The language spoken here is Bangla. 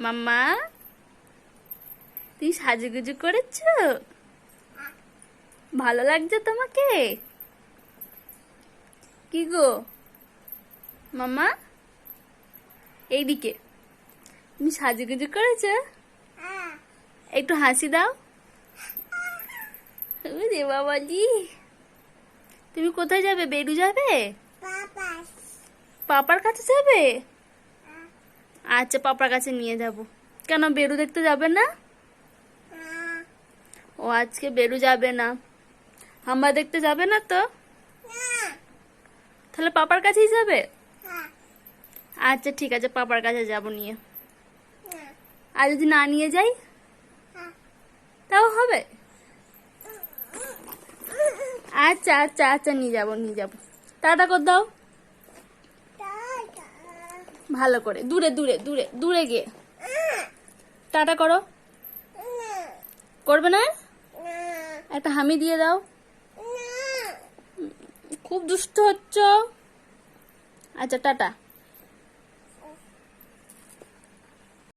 মাম্মা তুমি সাজুগুজু করেছ? ভালো লাগছে তোমাকে? কি গো মাম্মা, এইদিকে তুমি সাজুগুজু করেছ? একটু হাসি দাও। রে বাবাজি, তুমি কোথায় যাবে? বেরু যাবে? পাপার কাছে যাবে? আচ্ছা, পাপার কাছে নিয়ে যাব। কেন, বেরু দেখতে যাবে না? ও আজকে বেরু যাবে না, হাম্বা দেখতে যাবে না তো? তাহলে পাপার কাছেই যাবে? আচ্ছা ঠিক আছে, পাপার কাছে যাব নিয়ে। আর যদি না নিয়ে যাই তাও হবে? আচ্ছা আচ্ছা আচ্ছা, নিয়ে যাব নিয়ে যাব। টাটা কর দাও ভালো করে, দূরে দূরে দূরে দূরে গিয়ে টাটা করো। করবে না? একটা হামি দিয়ে দাও। খুব দুষ্ট হচ্ছ। আচ্ছা টাটা।